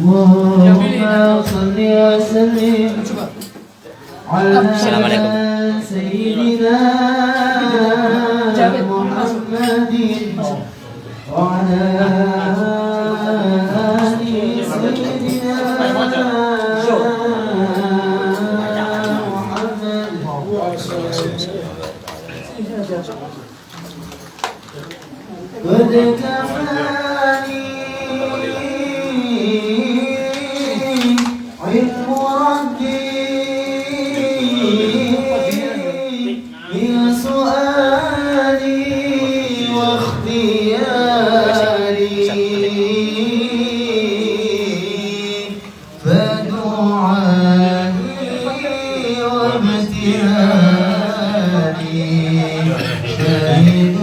Allahumma salli wa sallim ala sayyidina Muhammadin wa ala ali sayyidina Muhammad علم ربي يا سؤالي واختياري فدعائي وابتهالي شاهد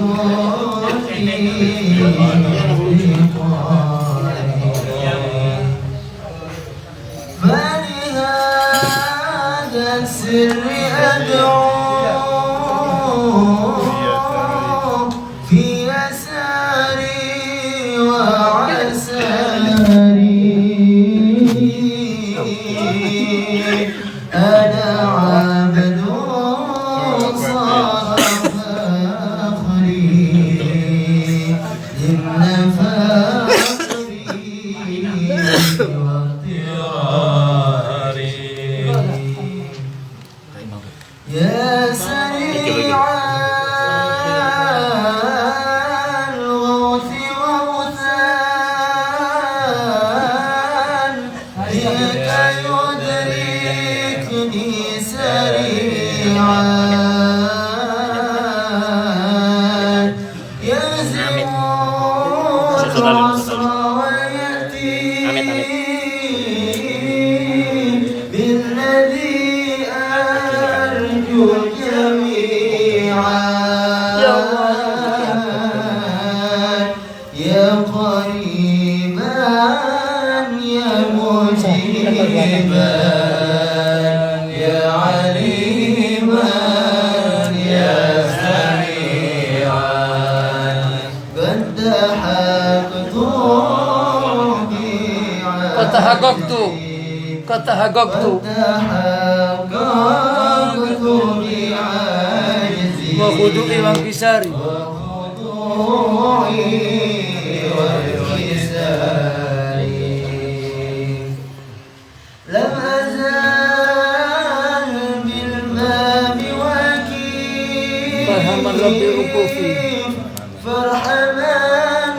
السر أدعو في يساري وعساري أنا عبد صار فخري يا سريع الغوث وغثان هيك يدركني سريعا يهزم العصر ويأتي بالذي جميعا يا قريبا يا مجيبا يا عليما يا سميعا قد تحققت قد تحققت وخضوعي وانكساري لم أزال بالباب وكيف فرحمن ربي وقوفي فرحمن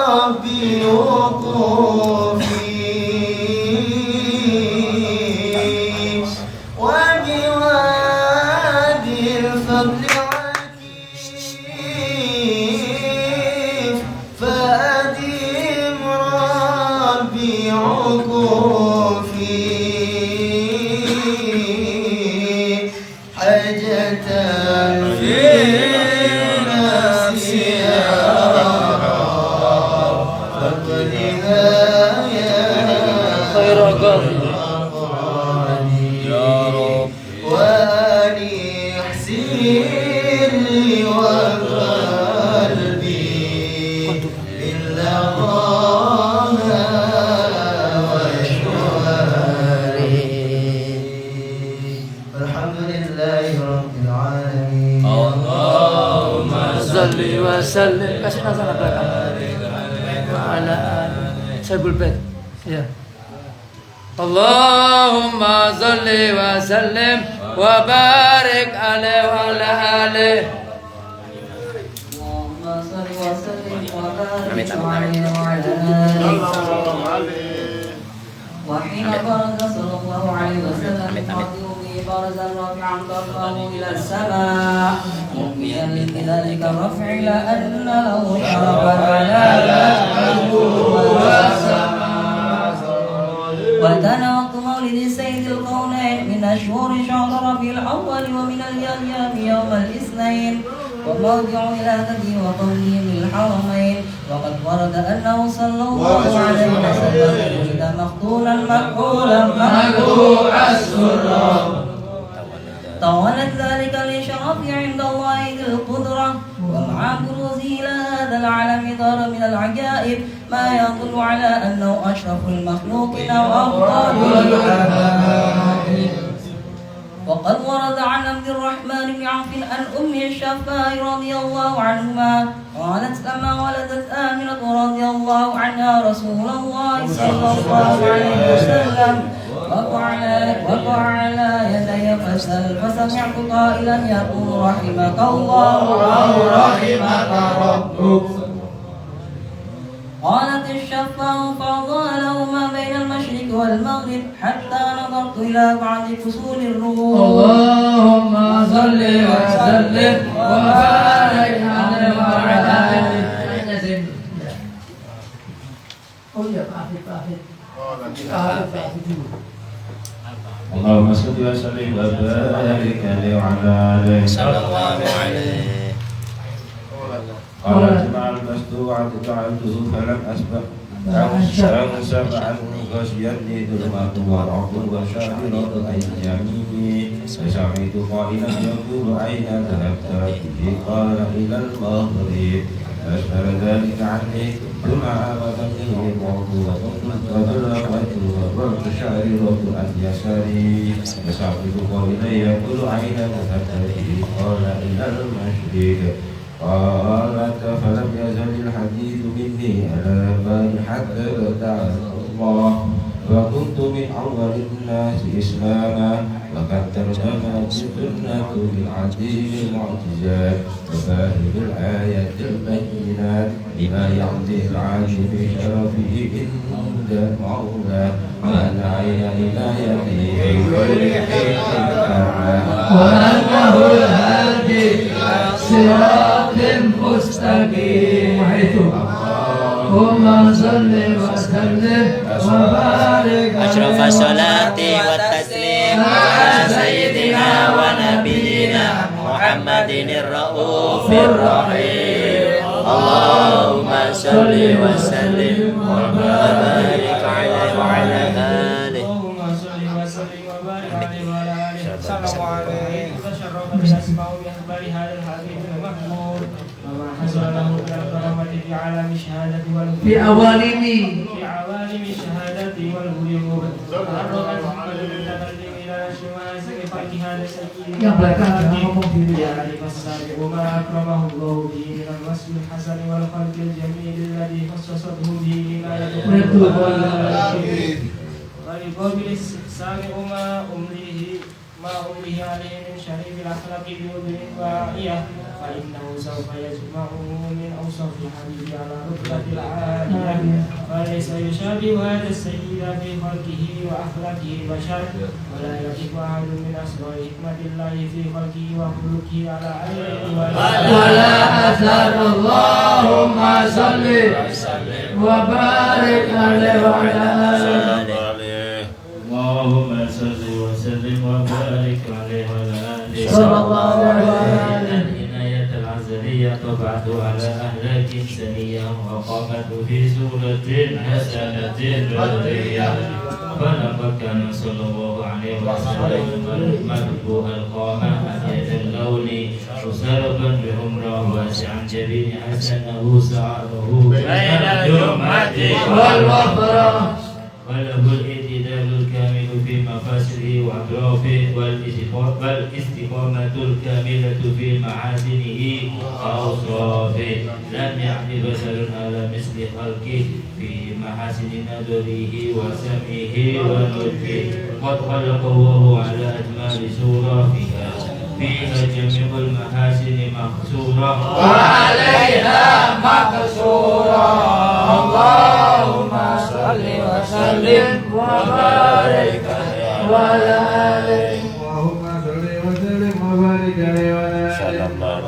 ربي وقوفي وبوادي الفضل عكيف فأديم ربي عكوفي حاجة في نفسي يا رب فقدها يا خير قاضي يا رب وأني احسن لي وقلبي إلا الله وشواري الحمد لله رب العالمين اللهم صل وسلم kasih nazar belakang ala Saibul Bait ya Allahumma salli wa sallim wa barik alaihi wa ala alihi Allahumma salli wa sallim wa barik alaihi wa ala alihi وحين برز صلى الله عليه وسلم قدومه برزا رافعا ضربه الى السماء مؤمنا بذلك الرفع لان له شرفا على وكان وقت مولد سيد الكونين من اشهر شهر ربيع الاول ومن الايام يوم الاثنين وموضع ولادته وقوله بالحرمين وقد ورد أنه صلى الله عليه وسلم ولد مقتولا مقبولا مقبوع السرور ذلك لشرف عند الله ذي القدرة ومع بروزه إلى هذا العالم ظهر من العجائب ما يدل على أنه أشرف المخلوقين وأفضل الآباء. وقد ورد عن عبد الرحمن بن عوف عن أمه الشفاء رضي الله عنهما قالت لما ولدت آمنة رضي الله عنها رسول الله صلى الله عليه وسلم وقع على يدي فسمعت قائلا يقول رحمك الله أو رحمك ربك. قالت الشفاء فأضاء له ما بين المشرق والمغرب حتى نظرت إلى بعض فصول الروح. اللهم صل وسلم وبارك عليه وعلى آله. اللهم صل وسلم وبارك عليه وعلى آله صلى الله عليه. قالت مع المستوعب فعلته فلم أسبق أنسب عنه غشيتني ظلمات ورعب وشاعرة أيامي فسمعت قائلا يقول أين ذهبت به قال إلى المغرب فأسفل ذلك عني ثم عاودني الموضوع وبلغت وبرت شاعرة عن يساري فسمعت قائلا يقول أين ذهبت به قال إلى المشرق قالت فلم يزل الحديث مني على بالي حتى دعا الله فكنت من أول الناس إسلاما وقد ترجمت السنة بالعديد المعجزات وفاهم الآيات البينات بما يعطي العالم بشرفه عند المولى وأن عين عنايته في كل حين وأنه الهادي صراط مستقيم حيث اللهم صل وسلم وبارك أشرف الصلاة والتسليم على سيدنا ونبينا محمد الرؤوف الرحيم. اللهم صل وسلم وبارك عليه وعلى آله. اللهم صل وسلم وبارك عليه وعلى آله. صلى الله عليه وتشرف بالأسماء بأخبار هذا الحبيب المحمود وما حصل له من الكرامة في عالم الشهادة والغيوب في عوالم الشهادة والغيوب. تحرك محمد المتكلم إلى نشر مناسك خلق هذا السيد يعرف السابق ما أكرمه الله به من الوصف الحسن والخلق الجميل الذي خصصته به لما يدخل ولقابل السابق ما أمره عليه من شريف الأخلاق بوجه واعية فإنه سوف يجمعه من أوصاف الحبيب على رتبة العالية وليس يشابه هذا السيد في خلقه وأخلاقه بشر ولا يقف أحد من أسرار حكمة الله في خلقه وخلقه على عينه ولا أزال. اللهم صل وبارك عليه وعلى آله. اللهم صل وسلم وبارك عليه وعلى آله صلى الله عليه. العناية العزلية طبعت على أهلاك سنية وقامت في سورة حسنة بدرية فلقد كان صلى الله عليه وسلم مدبوه القامة أبيض اللون مشربا بعمرة واسعا جبين حسنه سعره بين الجمعة والوفرة وله الاعتدال الكامل في مفاسده وأطرافه والاستقامة الكاملة في محاسنه وأوصافه لم يعد بشر على مثل خلقه في محاسن نظره وسمعه ونطقه قد خلقه وهو على أجمل صورة فيها جميع المحاسن مقصورة وعليها مقصورا. اللهم صل وسلم وبارك وعلى آله. اللهم صل وسلم وبارك عليه وعلى آله.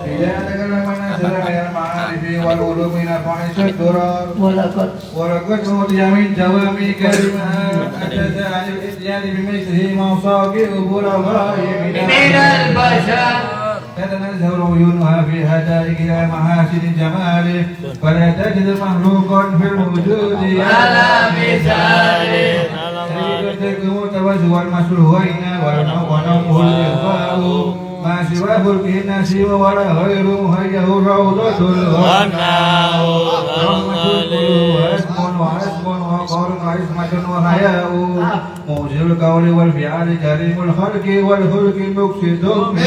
إذا تكلم الناس من المعارف والعلوم نفع الدرر ولقد أوتي من جوامع كلمات أتت عن الإتيان بمثله مصابيح البلغاء من البشر تتنزه عيونها في هدائك إلى محاسن جماله فلا تجد مخلوقا في الوجود على مثاله. تكون توزع المسلوين ونومه الإخفاء ما سوى فلكه النسيم ولا غير مهيه روضة والنار رحمة واسم وعزم وقول وعصمة وحياء موجب القول والفعل كريم الخلق والخلق مقصد منه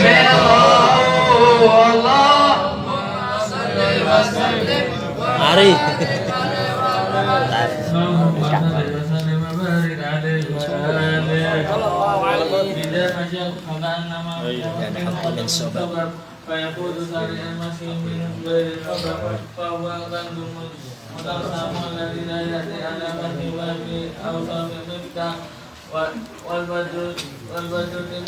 اللهم صل وسلم Mari. فيقول سارع المسيح من غير الخبر فهو كنز متقسم الذي لا يأتي على فتح وفي أوصاف المفتاح والبدر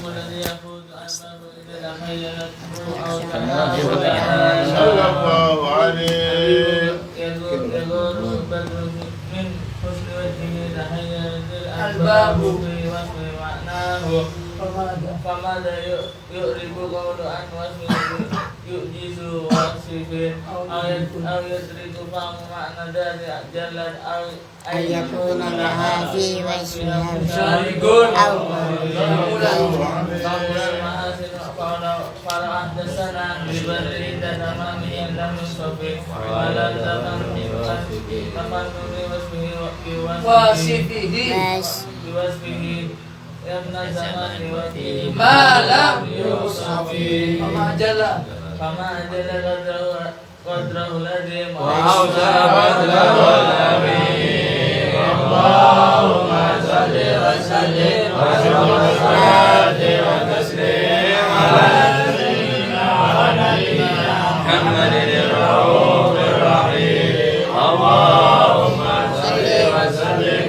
الذي يفوز أسباب إذا تخيلته أو صلى الله عليه يدور البدر من حسن وجهه تحيرت الأسباب في وصف معناه فماذا يؤرب قول عن وصفه يؤجز وصفه أو يدرك فهم معنى ذلك جلت أو أن يكون لها في وجهها شارك أو فلو أحدثنا ببدر تمامه لم يصفه ولا تفهم بوصفه ابن الزمان وفيه ما لم يوصف فما جل قدره الذي وأوسع فضله الأمين اللهم صل وسلم وصلاة وتسليم على سيدنا ونبينا محمد الرؤوف الرحيم اللهم صل وسلم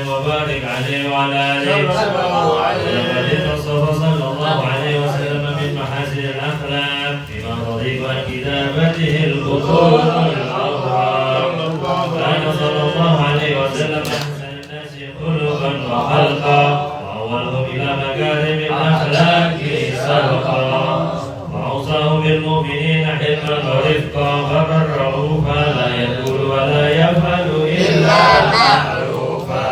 وبارك عليه وعلى آله المصطفى صلى الله عليه وسلم من محاسن الأخلاق بما تضيق عن كتابته الخطوط الأوراق كان صلى الله عليه وسلم أحسن الناس خلقا وخلقا وأولهم إلى مكارم الأخلاق سبقا وأوصاه بالمؤمنين حلما ورفقا فبرؤوفا لا يقول ولا يفعل إلا معروفا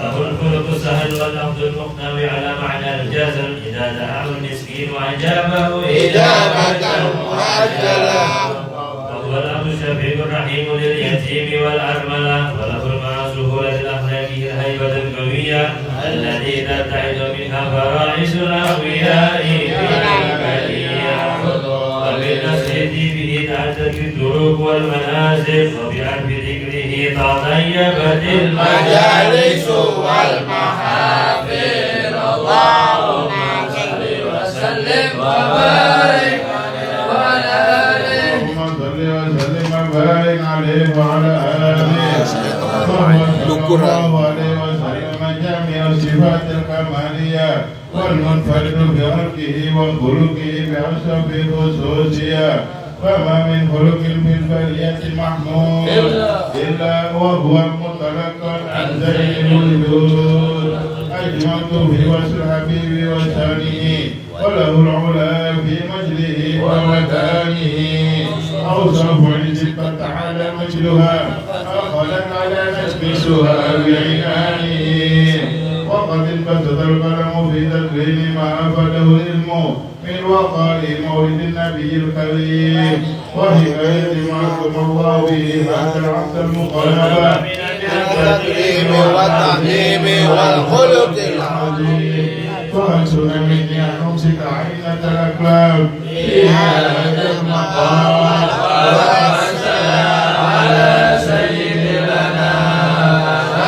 له الخلق السهل واللفظ المقنوي على معنى الجزم إذا دعاه المسكين وأجابه إجابة مؤجلة وهو الأب الشفيق الرحيم لليتيم والأرملة وله مع سهولة الأخلاق الهيبة القوية التي تبتعد منها فرائس الأقوياء في البرية وبالنصيحة به تعتد الدروب والمنازل وبعرف ذكره تطيبت المجالس والمحافل اللهم صل وسلم وبارك وعلى آله اللهم صل وسلم وبارك عليه وعلى آله صلى الله عليه وسلم جميع الصفات الكمالية والمنفرد بخلقه وخلقه بأشرف الخصوصية فما من خلق في البرية محمود إلا وهو متلقى عن زين الوجود أجمعت في وصف الحبيب وشانه وله العلا في مجده ومكانه أوصف عزك تعالى مجدها أخذت على نسبسها بعنانه وقد انبسط القلم في تدوين ما أفاده العلم من وقار مولد النبي الكريم وحكاية ما حكم الله به بعد العبد المقرب من التكريم والتعظيم والخلق العظيم فحسن مني أن أمسك عينة الأكلام في هذا المقام والسلام على سيد الأنام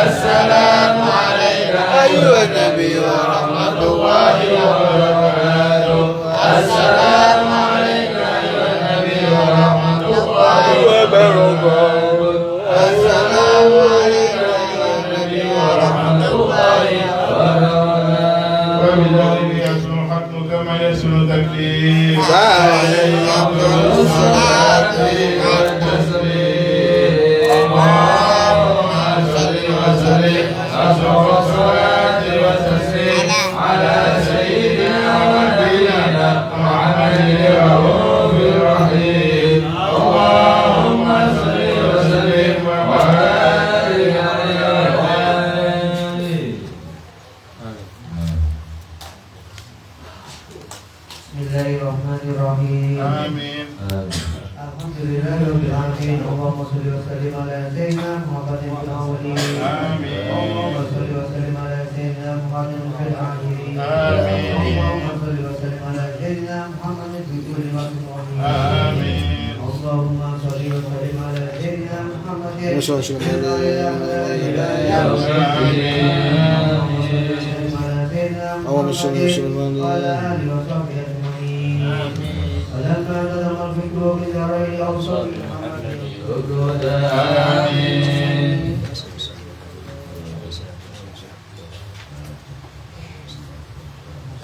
السلام عليك أيها النبي ورحمة الله وبركاته السلام عليك أيها النبي ورحمة الله وبركاته السلام عليك أيها النبي ورحمة الله وبركاته وبذلك يسن الحكم كما يسن تكليف فعليه أفضل الصلاة والتسليم اللهم صل وسلم أشرف الصلاة والتسليم على سيدنا ونبينا محمد الرؤوف الرحيم اللهم صل وسلم وبارك عليه Bismillahirrahmanirrahim. Amin. Alhamdulillahirabbil alamin. Allahumma shalli wa sallim ala sayyidina Muhammadin fil awwalin. Amin. Allahumma shalli wa sallim ala sayyidina Muhammadin fil akhirin. Amin. Allahumma shalli wa sallim ala sayyidina Muhammadin fi kulli waqtin wa hin. Amin. Allahumma shalli wa sallim ala sayyidina Muhammadin. اللهم صل وسلم على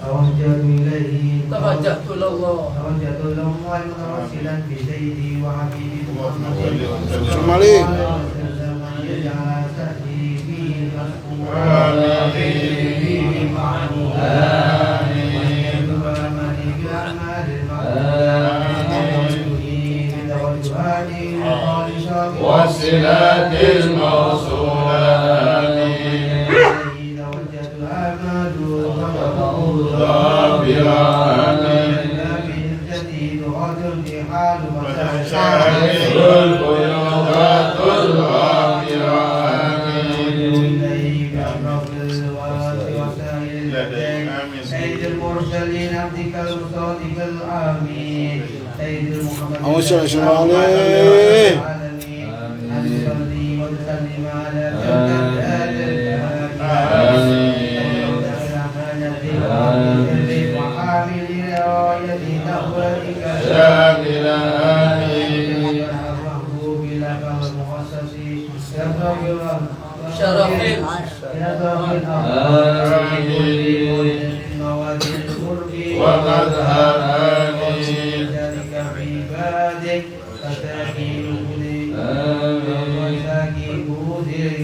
توجهت إليه توجهت إلى الله توجهت إلى الله متوسلا بسيدي وحبيبي محمد صلى عليه وسلم أن يجعل سعدي فيه مسكورا فيه معمورا وأن يكتب أملي بأعمال المعروف والصلات الموصولة. آمين. توجهت الآمال ظافرا. آمين. الجديد غدر في حال وتنشرح القيودات الغافرة. آمين. إليك الرفض الورد وسائل الدين سيد المرسلين عبدك الصادق الآمين سيد المحمد اللهم صل وسلم عليه. العالمين أن تصلي وتسلم على سيدنا وحامل راية تقوتك شاملا. آمين. المحبوب لك والمخصص شرفين ومذهب. آمين. ذلك في بادك فتاكين ومساكين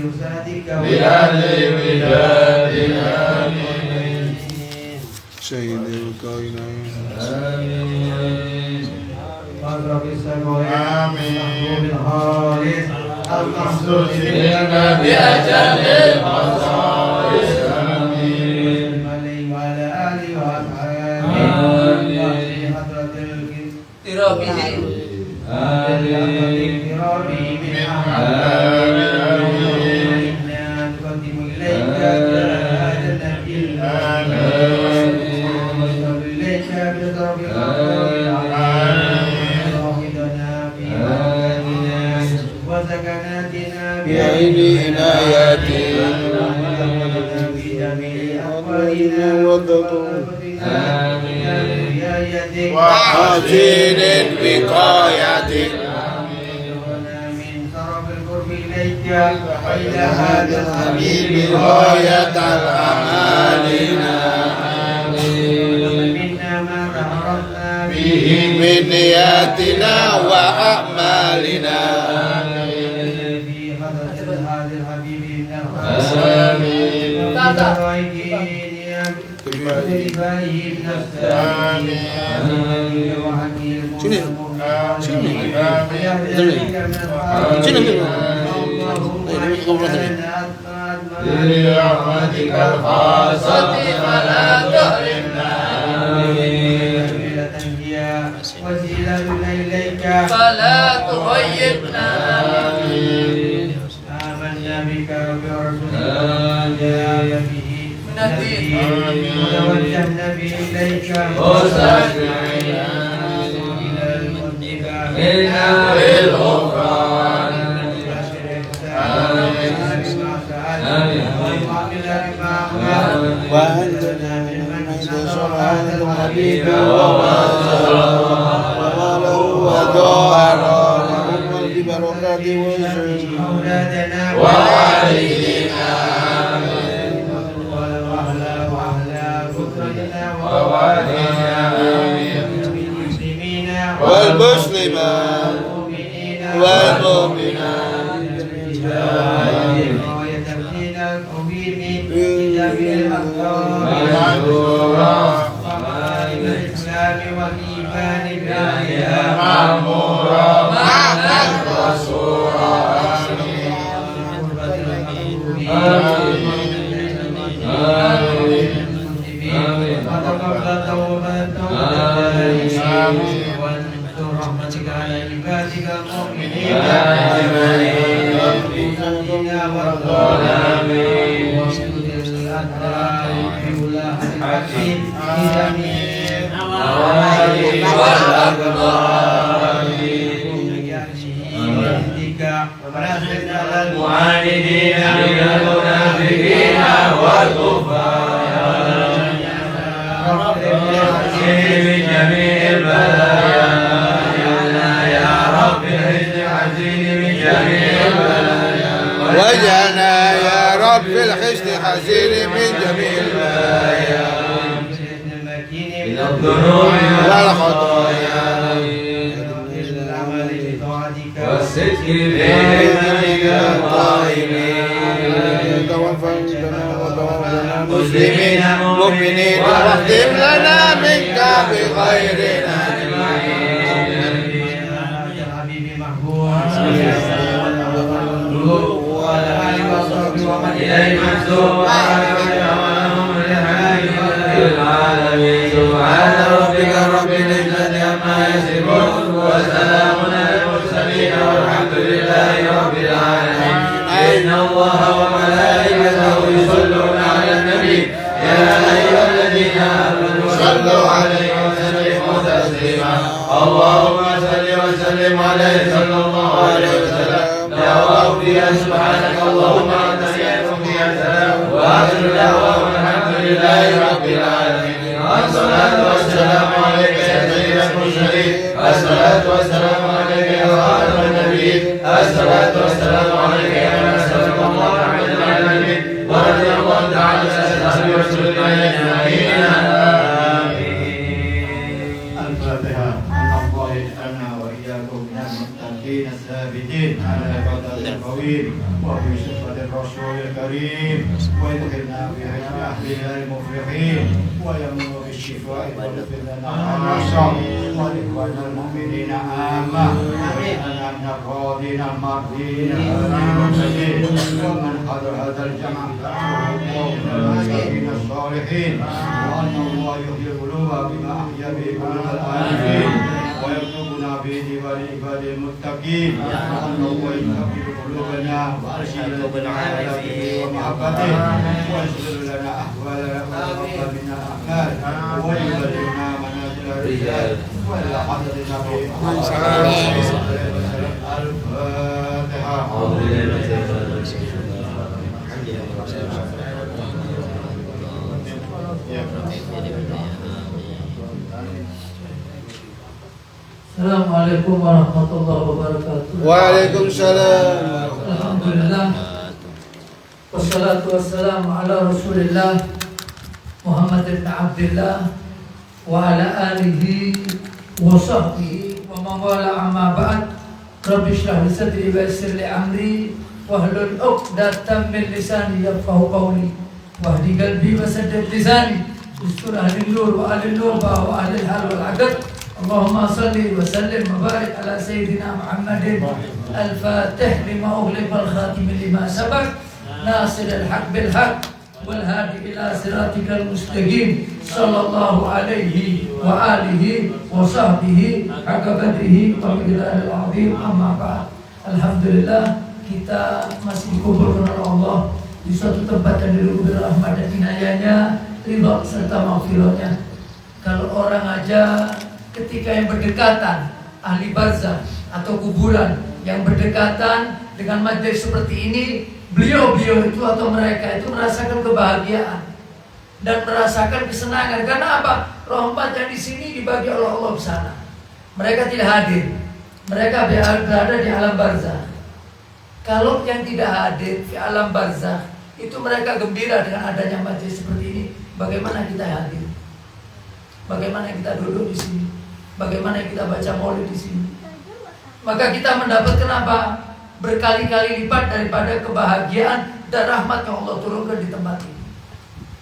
يسادك بأهل بلاد. آمين. سيد الكائنين أشرف السماوات آمين. المحبوب الخالص المحسوس بأجل المصائب. آمين. عليه وعلى آله وأصحابه وأهل حضرة ترابه الكرام من آمين. آمين. إنا نقدم إليك هذا النبي ونصل إليك بطرف واحدنا في حياتنا وسكناتنا بعين عنايتك في جميع أقوالنا وذريتك وحسين وقايتك من طرف القرب إليك إلى هذا الحبيب غاية الأمالنا منا ما تهربنا به من نياتنا وأعمالنا في حضرة هذا الحبيب من برحمتك الخاصة فلا تحرمنا. وسيلة إليك فلا تغيبنا. آمنا بك وبرسولك جاء به من الدين وتوجهنا به إليك مستشفعين إلى المنتقى منا بالغفران. وأنزلنا من حيث هذا الحبيب وما له وجوهرا ونعم ببركات وجهه أولادنا ووالدينا ووالدينا والمسلمات والمؤمنات مأمورا معنا رسولا. المعاندين من المنافقين والكفار من جميع البلايا يا رب الحزن حزين من جميع البلايا وجعلنا يا رب الحزن حزين من جميع البلايا من الذنوب والخطايا والصدق في إيمانك القائمين مسلمين مؤمنين واختم لنا منك بخير إليه منسوب العالمين سبحان ربك رب العزة عما يصفون وسلام على المرسلين والحمد لله رب العالمين إن الله وملائكته يصلون على النبي يا أيها الذين آمنوا صلوا عليه وسلموا تسليما اللهم صل وسلم عليه صلى الله عليه وسلم دعواه فيها سبحانك اللهم وتحياتهم فيها سلام وآخر دعواهم الحمد لله رب العالمين الصلاة والسلام عليك يا سيد المرسلين الصلاة والسلام عليك يا خاتم النبيين الصلاة والسلام عليك يا من سلم الله رحمة العالمين ورضي الله تعالى عن أصحاب رسول الله أجمعين الفاتحة أن الله يجعلنا وإياكم من المتقين الثابتين على قدر القويم وفي صفة الرسول الكريم ويدخلنا في حجم أهلنا المفلحين ويمن بالشفاء ويغفر لنا خاصة ولإخواننا المؤمنين عامة واجعلنا من الراضين المرضين المرسلين ومن حضر هذا الجمع ومن المساكين الصالحين وأن الله يحيي القلوب بما أحيا به قلوب العارفين ويكتبنا به ديوان عباد المتقين وأن الله يكبر قلوبنا وأرشدنا بالعافية ومحبته ويصلح لنا أحوالنا ويتقبل منا الأعمال ويبلغنا منازل الرجال وإلى حضرتنا به الفاتحة. Assalamualaikum warahmatullahi wabarakatuh. Waalaikumsalam. Alhamdulillah. Wassalatu wassalamu ala Rasulillah Muhammad ibn Abdullah wa ala alihi wa sahbihi wa man wala amma ba'd. Rabbi shrah li sadri wa yassir li amri wahlul 'uqdatam min lisani yafqahu qawli wahdi qalbi wa saddid lisani bistur ahli nur wa ahli nuba wa ahli hal wal 'aqd. Allahumma salli wa sallim wa barik ala sayyidina Muhammadin al-fatih lima ughliq wal khatim lima sabaq nasir al-haq bil haq wal hadi ila siratikal mustaqim sallallahu alaihi wa alihi wa sahbihi haqqa qadrihi wa miqdaril azim amma ba'd. Alhamdulillah kita masih dikumpulkan oleh Allah di suatu tempat yang dilindungi rahmat dan inayahnya, ridha serta maghfirahnya. Kalau orang aja ketika yang berdekatan ahli barzah atau kuburan yang berdekatan dengan majelis seperti ini, beliau-beliau itu atau mereka itu merasakan kebahagiaan dan merasakan kesenangan. Karena apa? Rahmat yang di sini dibagi oleh Allah di sana. Mereka tidak hadir, mereka berada di alam barzah. Kalau yang tidak hadir di alam barzah itu mereka gembira dengan adanya majelis seperti ini. Bagaimana kita hadir? Bagaimana kita duduk di sini? Bagaimana kita baca maulid di sini? Maka kita mendapatkan apa? Berkali-kali lipat daripada kebahagiaan dan rahmat yang Allah turunkan di tempat ini.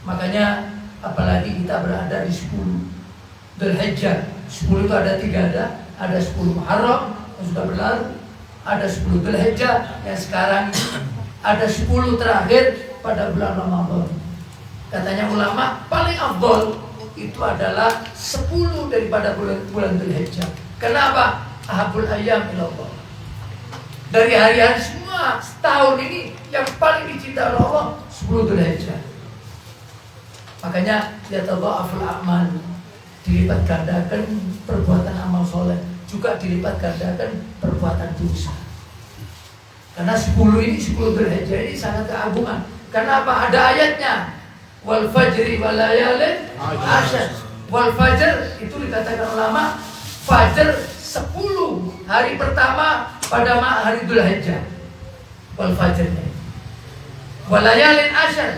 Makanya apalagi kita berada di 10 Dzulhijjah. 10 itu ada 3, ada 10 Muharram yang sudah berlalu, ada 10 Dzulhijjah yang sekarang ada 10 terakhir pada bulan Ramadan. Katanya ulama paling afdol itu adalah 10 daripada bulan Dzulhijjah. Kenapa? Ahabul ayyam ilallah. Dari hari-hari semua setahun ini yang paling dicintai oleh Allah 10 Dzulhijjah. Makanya ya tadha'aful a'mal, dilipat gandakan perbuatan amal soleh, juga dilipat gandakan perbuatan dosa. Karena 10 Dzulhijjah ini sangat keagungan. Karena apa? Ada ayatnya. Wal fajri wal layalin asyr. Wal fajr itu dikatakan ulama, fajar 10 hari pertama pada hari Dzulhijjah. Wal fajrnya. Wal layalin asyr,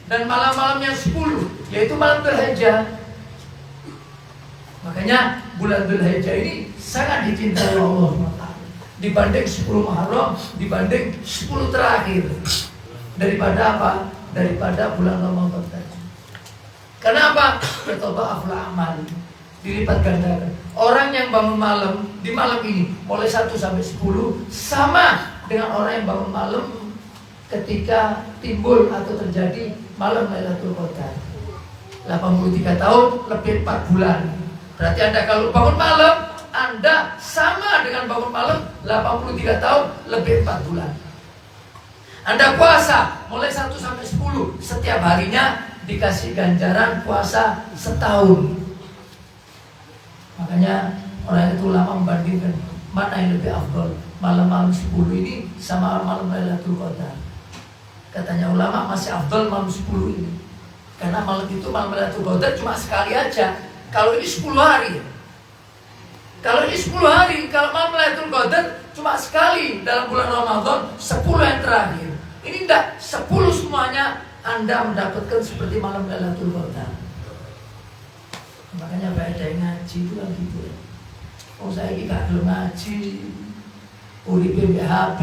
dan malam-malam yang 10 yaitu malam Dzulhijjah. Makanya bulan Dzulhijjah ini sangat dicintai Allah SWT. Dibanding 10 Muharram, dibanding 10 terakhir. Daripada apa? Daripada bulan Ramadan tadi. Kenapa? Yatadha'aful a'mal, dilipat gandakan. Orang yang bangun malam di malam ini mulai 1 sampai 10 sama dengan orang yang bangun malam ketika timbul atau terjadi malam Lailatul Qadar. 83 tahun lebih 4 bulan. Berarti Anda kalau bangun malam, Anda sama dengan bangun malam 83 tahun lebih 4 bulan. Anda puasa mulai 1 sampai 10 setiap harinya dikasih ganjaran puasa setahun. Makanya orang itu ulama membandingkan mana yang lebih afdal, malam-malam 10 ini sama malam Lailatul Qadar. Katanya ulama masih afdal malam 10 ini. Karena malam itu malam Lailatul Qadar cuma sekali aja. Kalau ini 10 hari. Kalau ini 10 hari, kalau malam Lailatul Qadar cuma sekali dalam bulan Ramadan, 10 yang terakhir. Ini enggak 10 semuanya Anda mendapatkan seperti malam Lailatul Qadar. Makanya ada yang ngaji itu kan gitu ya. Oh saya ini gak belum ngaji, uripe HP,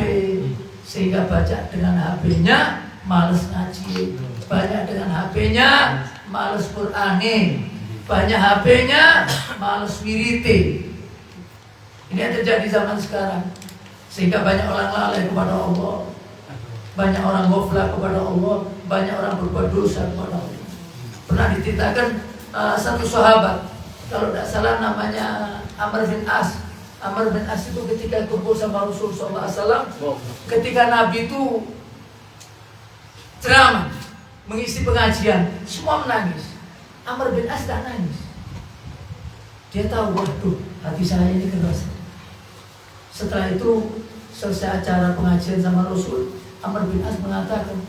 sehingga baca dengan HP-nya males ngaji, banyak dengan HP-nya males Qur'ane, banyak HP-nya males wirite. Ini yang terjadi zaman sekarang, sehingga banyak orang lalai kepada Allah, banyak orang ghaflah kepada Allah, banyak orang berbuat dosa kepada Allah. Pernah diceritakan satu sahabat, kalau tidak salah namanya Amr bin As. Amr bin As itu ketika kumpul sama Rasulullah SAW, ketika Nabi itu ceramah, mengisi pengajian, semua menangis. Amr bin As tak nangis. Dia tahu, waduh, hati saya ini keras. Setelah itu selesai acara pengajian sama Rasul, Amr bin As mengatakan,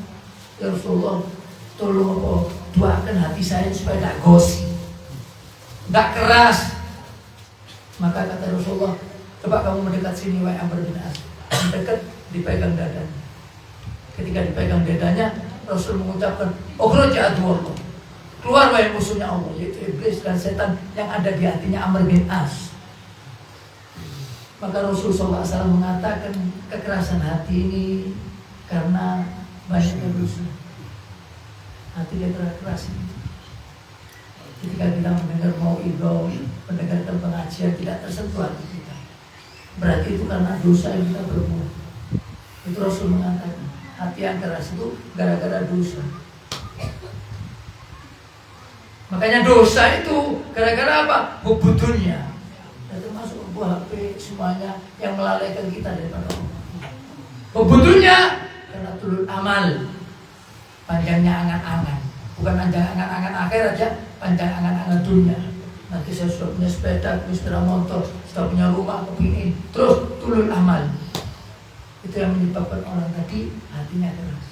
ya Rasulullah, tolong doakan hati saya supaya tidak gosip, tidak keras. Maka kata Rasulullah, coba kamu mendekat sini, wahai Amr bin As. Mendekat, dipegang dadanya. Ketika dipegang dadanya, Rasul mengucapkan, ukhruj ya aduwallah, keluar wahai musuhnya Allah, yaitu iblis dan setan yang ada di hatinya Amr bin As. Maka Rasulullah SAW mengatakan, kekerasan hati ini karena banyaknya dosa. Hati dia keras. Ketika kita mendengar mau'idhah, mendengarkan pengajian, tidak tersentuh hati kita, berarti itu karena dosa yang kita berbuat. Itu Rasul mengatakan, hati yang keras itu gara-gara dosa. Makanya dosa itu gara-gara apa? Hubbud dunya. Dan termasuk buah HP semuanya yang melalaikan kita daripada Allah. Hubbud dunya karena tulul amal, panjangnya angan-angan. Bukan panjang angan-angan akhir aja, panjang angan-angan dunia. Nanti saya sudah punya sepeda motor, sudah punya rumah, kepingin. Terus tulul amal. Itu yang menyebabkan orang tadi hatinya keras.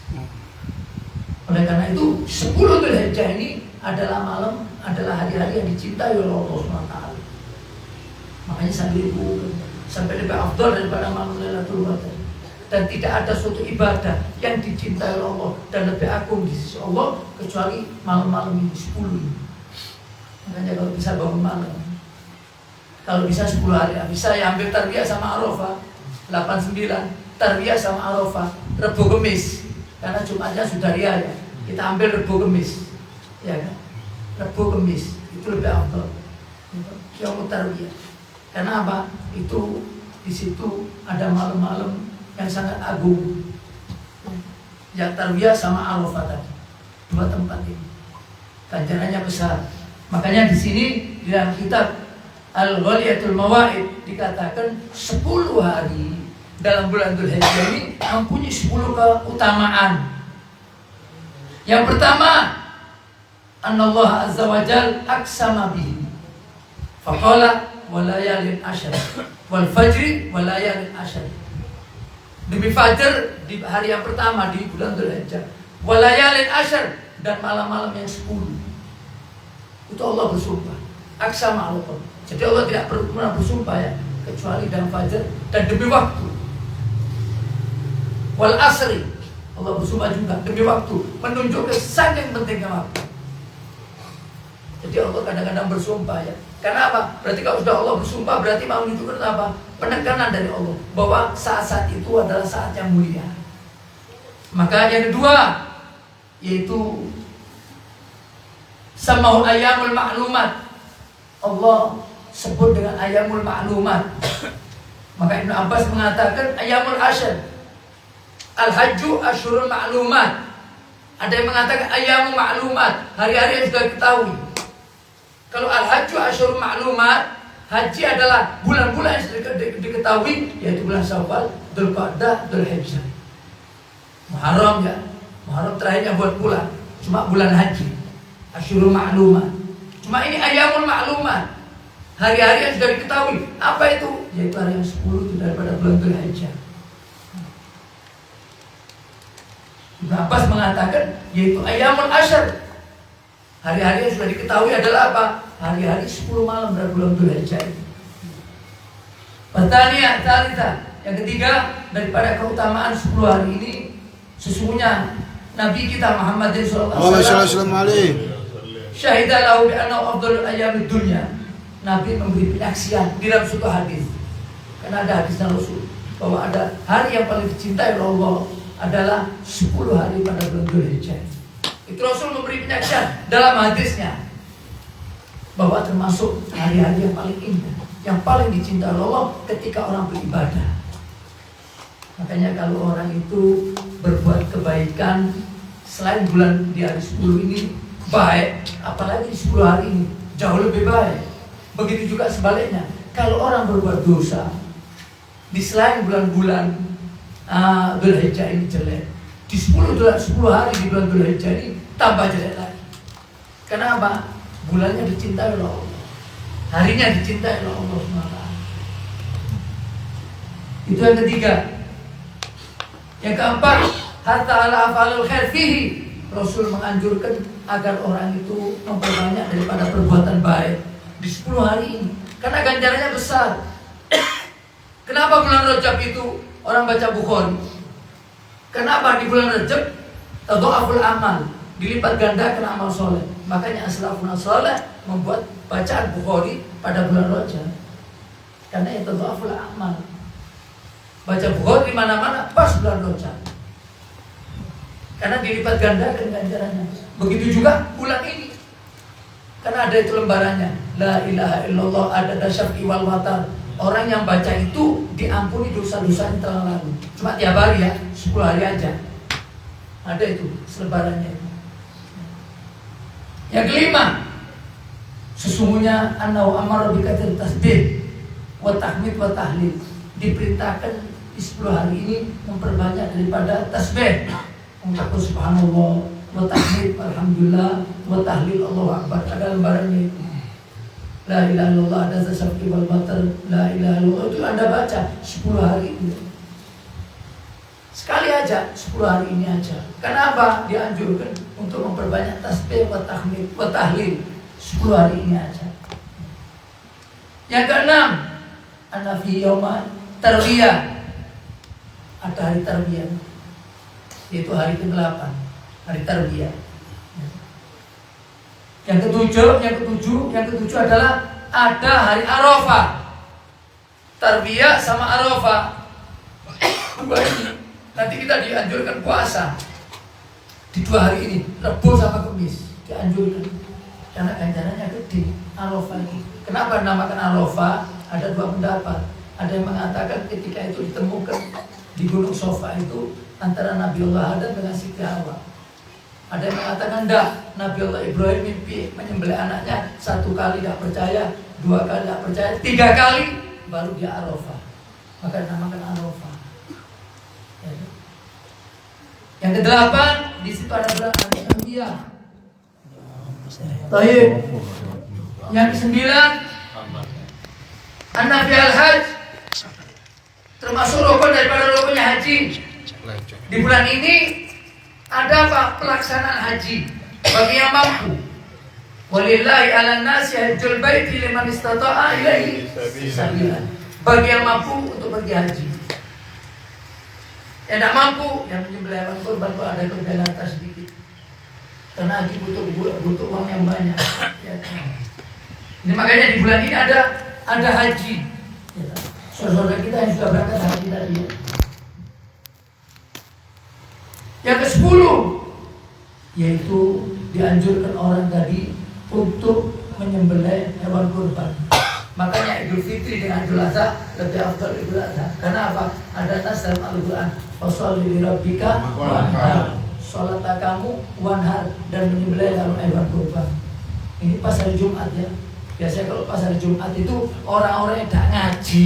Oleh karena itu 10 Dzulhijjah ini adalah malam, adalah hari-hari yang dicintai oleh Allah SWT. Makanya sampai lebih afdal daripada malam Lailatul Qadar. Dan tidak ada suatu ibadah yang dicintai oleh Allah dan lebih agung di sisi Allah kecuali malam-malam ini 10 ini. Makanya kalau bisa bangun malam, kalau bisa 10 hari, bisa ya ambil tarbiyah sama Arafah 89, tarbiyah sama Arafah Rebo Kemis, karena Jumatnya sudah ria ya, kita ambil Rebo Kemis, ya kan? Rebo Kemis itu lebih afdal. Yaumut tarbiyah. Karena apa? Itu di situ ada malam-malam yang sangat agung. Ya tarbiyah sama Arafah tadi, 2 tempat ini ganjarannya besar. Makanya di sini di dalam kitab Al-Ghaliyatul Mawa'id dikatakan 10 hari dalam bulan Dzulhijjah ini mempunyai 10 keutamaan. Yang pertama, Anallah Azza wa Jal aqsama bihi. Faqala wa layalin ashar wal fajri wa layalin ashar. Demi fajar di hari yang pertama di bulan Dzulhijjah, wa layalin ashar, dan malam-malam yang 10. Itu Allah bersumpah. Aqsama Allah. Jadi Allah tidak pernah bersumpah ya, kecuali dalam fajar dan demi waktu. Wal asri, Allah bersumpah juga demi waktu, menunjukkan saking pentingnya waktu. Jadi Allah kadang-kadang bersumpah ya. Karena apa? Berarti kalau sudah Allah bersumpah berarti mau menunjukkan apa? Penekanan dari Allah bahwa saat-saat itu adalah saat yang mulia. Maka yang kedua yaitu samahu ayyamul ma'lumat. Allah sebut dengan ayyamul ma'lumat. Maka Ibnu Abbas mengatakan ayyamul ashar. Al-hajju asyurul ma'lumat. Ada yang mengatakan ayyamul ma'lumat, hari-hari yang sudah diketahui. Kalau al-hajju asyurul ma'lumat, haji adalah bulan-bulan yang sudah diketahui, yaitu bulan Syawal, Dzulqa'dah, Dzulhijjah. Muharram ya. Muharram terakhirnya buat bulan, cuma bulan haji. Asyurul ma'lumat. Cuma ini ayyamul ma'lumat, hari-hari yang sudah diketahui. Apa itu? Yaitu hari yang 10 daripada bulan Dzulhijjah. Ibnu Abbas mengatakan yaitu ayyamul ashar, hari-hari yang sudah diketahui adalah apa? Hari-hari 10 malam dari bulan Dzulhijjah. Pertanyaan talitha, yang ketiga daripada keutamaan 10 hari ini, sesungguhnya Nabi kita Muhammad sallallahu alaihi wasallam syahidah lahu bi annahu afdhalul ayyamid dunya. Nabi memberi penyaksian di dalam suatu hadis. Karena ada hadisnya Rasul bahwa ada hari yang paling dicintai oleh Allah adalah 10 hari pada bulan Dzulhijjah. Itu Rasul memberi penyaksian dalam hadisnya bahwa termasuk hari-hari yang paling indah, yang paling dicintai oleh Allah ketika orang beribadah. Makanya kalau orang itu berbuat kebaikan selain bulan di hari 10 ini baik, apalagi 10 hari ini jauh lebih baik. Begitu juga sebaliknya, kalau orang berbuat dosa di selain bulan-bulan Dzulhijjah ini jelek, di 10 hari di bulan Dzulhijjah ini tambah jelek lagi. Kenapa? Bulannya dicintai oleh Allah, harinya dicintai oleh Allah SWT. Itu yang ketiga. Yang keempat, hatta ala afalul khair fihi. Rasul menganjurkan agar orang itu memperbanyak daripada perbuatan baik di 10 hari ini, karena ganjarannya besar. Kenapa bulan Rajab itu orang baca Bukhari? Kenapa di bulan Rajab tadha'aful amal, dilipat gandakan amal soleh. Makanya as-salafun as-salih membuat bacaan Bukhari pada bulan Rajab, karena itu tadha'aful amal. Baca Bukhari di mana-mana pas bulan Rajab, karena dilipat gandakan ganjarannya. Begitu juga bulan ini, karena ada itu lembarannya, la ilaha illallah adada syaf'i wal watar. Orang yang baca itu diampuni dosa-dosanya telah lalu. Cuma tiap hari ya, 10 hari aja. Ada itu selebarannya. Yang kelima, sesungguhnya annahu amara bi katsir tasbih wa tahmid wa tahlil. Diperintahkan di 10 hari ini memperbanyak daripada tasbih, mengucapkan subhanallah, wa tahmid, alhamdulillah, wa tahlil, Allahu akbar. Ada lembarannya itu. La ilaha illallah ada zasabki wal batal, la ilaha illallah itu Anda baca 10 hari ini. Sekali aja 10 hari ini aja. Kenapa? Dianjurkan untuk memperbanyak tasbih wa tahmid wa tahlil 10 hari ini aja. Yang keenam, ana fi yauma tarwiyah. Ada hari tarwiyah, yaitu hari ke-8, hari tarwiyah. Yang ketujuh adalah ada hari Arafah. Tarwiyah sama Arafah, dua ini. Nanti kita dianjurkan puasa di 2 hari ini, Rabu sama Kamis dianjurkan, karena ganjarannya gede. Arafah ini. Kenapa dinamakan Arafah? Ada 2 pendapat. Ada yang mengatakan ketika itu ditemukan di Gunung Sofa itu antara Nabiullah Adam dengan Siti Hawa. Ada yang mengatakan enggak, Nabiullah Ibrahim mimpi menyembelih anaknya, 1 kali tidak percaya, 2 kali tidak percaya, 3 kali baru dia Arafah. Maka dinamakan Arafah. Yang kedelapan, di situ ada bulan Al-Anbiya. Baik. Yang kesembilan, An-Nafi al-Hajj, termasuk rukun daripada rukunnya haji. Di bulan ini ada apa? Pelaksanaan haji bagi yang mampu. Walillahi 'alan nasi hajjul baiti liman istata'a ilaihi sabila. Bagi yang mampu untuk pergi haji. Yang tidak mampu, yang menyembelih hewan kurban kalau ada kebenaran sedikit. Karena haji butuh uang yang banyak. Ya. Ini makanya di bulan ini ada haji. Ya. Saudara kita yang sudah berangkat haji tadi. Ya. Yang ke-10, yaitu dianjurkan orang tadi untuk menyembelih hewan kurban. Makanya Idul Fitri dengan Idul Adha lebih afdal Idul Adha. Karena apa? Ada nas dalam Al-Quran. Fasholli li rabbika wanhar. Salatlah kamu wanhar dan menyembelih hewan kurban. Ini pas hari Jumat ya. Biasanya kalau pas hari Jumat itu orang-orang yang tidak ngaji,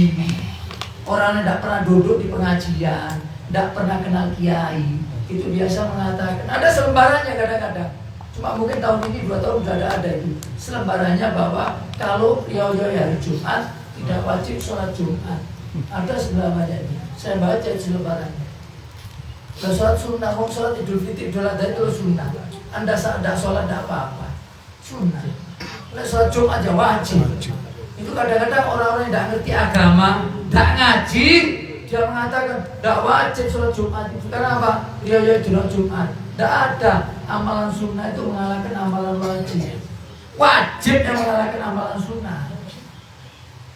orang yang tidak pernah duduk di pengajian, tidak pernah kenal kiai, itu biasa mengatakan ada selembarannya kadang-kadang. Cuma mungkin tahun ini 2 tahun sudah ada itu selembarannya bahwa kalau riau hari Jumat tidak wajib sholat Jumat. Ada selembarannya ini. Saya baca selembarannya. Kalau sholat sunnah, mau sholat Idul Fitri, Idul Adha itu sunnah. Anda saat tidak sholat tidak apa-apa, sunnah. Kalau sholat Jumat aja wajib. Itu kadang-kadang orang-orang yang tidak ngerti agama, tidak ngaji, dia mengatakan tidak wajib sholat Jumat itu. Karena apa? Riau Jumat. Tidak ada amalan sunnah itu mengalahkan amalan wajib. Wajib yang mengalahkan amalan sunnah.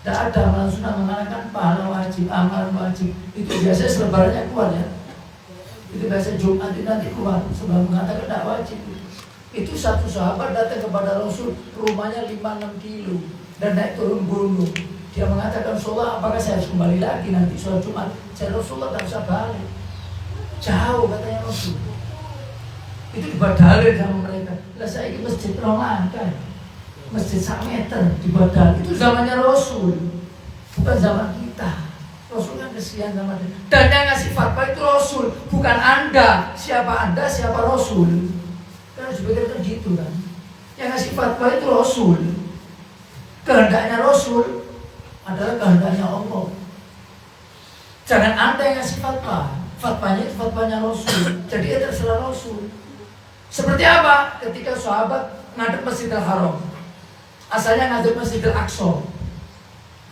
Tidak ada amalan sunnah mengalahkan pahala wajib. Amalan wajib itu biasanya selebarannya keluar ya. Itu biasa Jumat itu nanti keluar sebelum mengatakan tidak wajib. Itu satu sahabat datang kepada Rasul, rumahnya 5-6 kilo dan naik turun gunung. Dia mengatakan, Rasulullah, apakah saya harus kembali lagi nanti sholat Jumat? Saya Rasulullah tidak usah balik. Jauh katanya Rasul. Itu dibadalin sama mereka. Lah saya ini masjid Rolangkai, masjid 1 meter dibadal. Itu zamannya Rasul, bukan zaman kita. Rasul kan kesian sama dia. Dan yang ngasih fatwa itu Rasul, bukan Anda. Siapa Anda, siapa Rasul? Karena sebagian kan gitu kan. Yang ngasih fatwa itu Rasul. Kehendaknya Rasul adalah kehendaknya Allah. Jangan Anda yang ngasih fatwa. Fatwanya itu fatwanya Rasul. Jadi ya terserah Rasul. Seperti apa? Ketika sahabat ngadep Masjidil Haram, asalnya ngadep Masjidil Aqsa,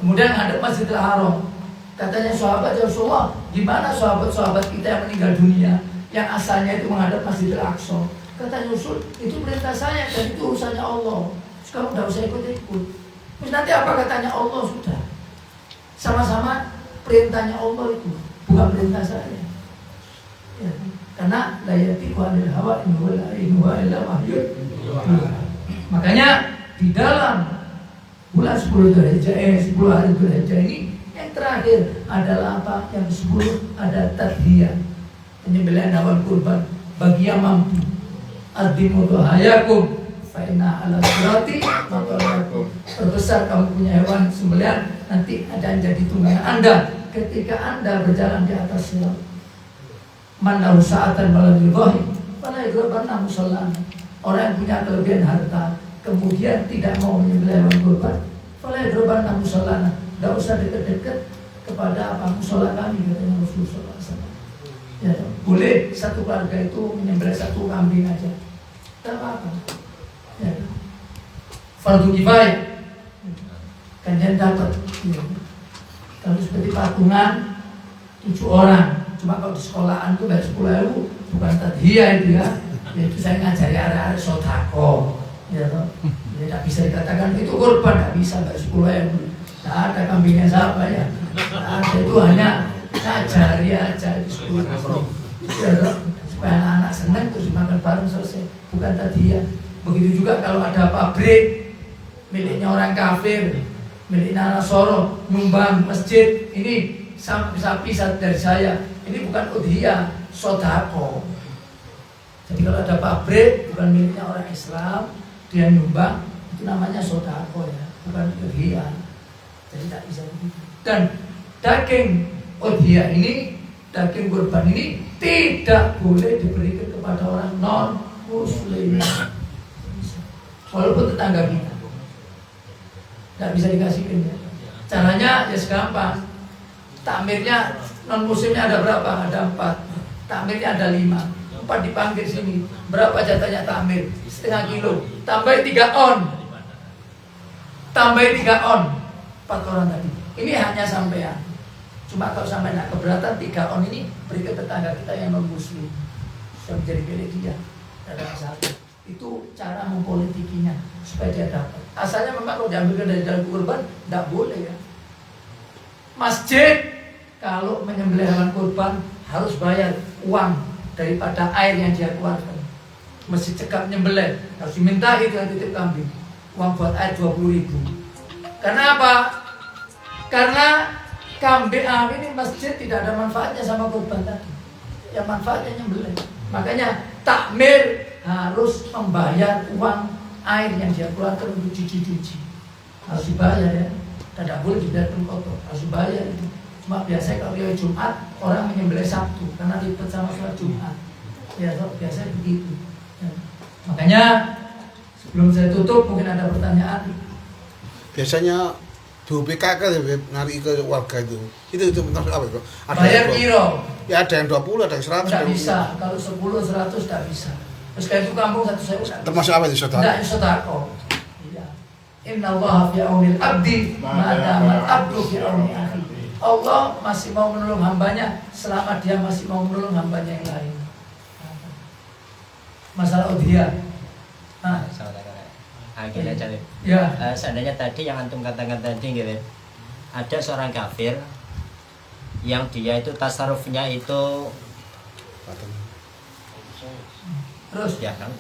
kemudian ngadep Masjidil Haram. Katanya sahabat, ya Rasulullah, gimana sahabat-sahabat kita yang meninggal dunia yang asalnya itu menghadap Masjidil Aqsa? Katanya Rasul, itu perintah saya dan itu urusannya Allah. Kamu tidak usah ikut-ikut. Terus nanti apa katanya Allah sudah. Sama-sama perintahnya Allah itu, bukan perintah saya. Ya. Karena layati kuanil hawa inuwa illa wahyud. Makanya di dalam bulan 10 hari Dzulhijjah ini yang terakhir adalah apa? Yang 10 ada tadhiyah, penyembelihan hewan kurban bagi yang mampu. Addimu duhayakum fa inna ala sirati maqalakum. Perbesar kamu punya hewan sembelihan, nanti ada jadi tunggangan Anda ketika Anda berjalan di atas sirat. Man lahu sa'atan malam yudhahi fala yaghrabanna musallana. Orang yang punya kelebihan harta kemudian tidak mau menyembelih hewan kurban, fala yaghrabanna musallana. Tidak usah dekat-dekat kepada apa musola kami, katanya Rasulullah SAW. Ya, boleh satu keluarga itu menyembelih 1 kambing aja, tidak apa-apa. Ya. Fardu kifayah, kalian dapat. Ya. Kalau seperti patungan 7 orang. Cuma kalau di sekolahan itu bayar 10.000, bukan tadhiyah itu ya. Itu saya ngajari arah-arah sodako. Ya, tidak bisa dikatakan itu kurban, tidak bisa bayar 10.000. Tidak ada kambingnya siapa ya. Ada, itu hanya ngajari aja di sekolah. Ya, supaya anak-anak senang terus dimakan bareng selesai. Bukan tadhiyah. Begitu juga kalau ada pabrik miliknya orang kafir, miliknya Nasoro, nyumbang masjid, ini sapi dari saya. Ini bukan udhiyah, sodako. Jadi kalau ada pabrik bukan miliknya orang Islam, dia nyumbang, itu namanya sodako ya, bukan udhiyah. Jadi tak bisa begitu. Dan daging udhiyah ini, daging kurban ini tidak boleh diberikan kepada orang non muslim. Walaupun tetangga kita tidak bisa dikasihkan ya. Caranya ya segampang. Takmirnya non muslimnya ada berapa? Ada 4. Takmirnya ada 5. 4 dipanggil sini. Berapa jatahnya takmir? Setengah kilo. Tambah 3 on. Tambah 3 on. 4 orang tadi. Ini hanya sampean. Cuma kalau sampai nak keberatan 3 on ini berikan tetangga kita yang non muslim. Sudah menjadi milik dia. Tidak ada masalah. Itu cara mempolitikinya supaya dia dapat. Asalnya memang kalau diambilkan dari dalam kurban tidak boleh ya. Masjid kalau menyembelih hewan kurban harus bayar uang daripada air yang dia keluarkan. Masjid cekap nyembelih harus diminta itu yang titip kambing. Uang buat air 20.000. Karena apa? Karena kambing ini masjid tidak ada manfaatnya sama kurban tadi. Yang manfaatnya nyembelih. Makanya takmir harus membayar uang air yang dia keluarkan untuk cuci-cuci. Harus dibayar ya. Tidak boleh dibiarkan kotor, harus dibayar itu. Cuma biasanya kalau hari Jumat orang menyembelih Sabtu karena ribet sama sholat Jumat. Ya, biasanya begitu. Ya. Makanya sebelum saya tutup mungkin ada pertanyaan. Biasanya di PKK narik ke warga itu termasuk apa itu? Bayar kilo. Ya ada yang 20, ada yang 100. Tidak bisa, kalau 10, 100 tidak bisa. Terus kayak itu kampung 1 sewu. Termasuk apa itu sedekah? Tidak sedekah. Inna Allah fi aunil abdi ma'adamal abdu fi auni akhi. Allah masih mau menolong hambanya selama dia masih mau menolong hambanya yang lain. Masalah udhiyah. Akhirnya cari. Ya. Seandainya tadi yang antum katakan tadi gitu, ada seorang kafir yang dia itu tasarufnya itu terus ya kan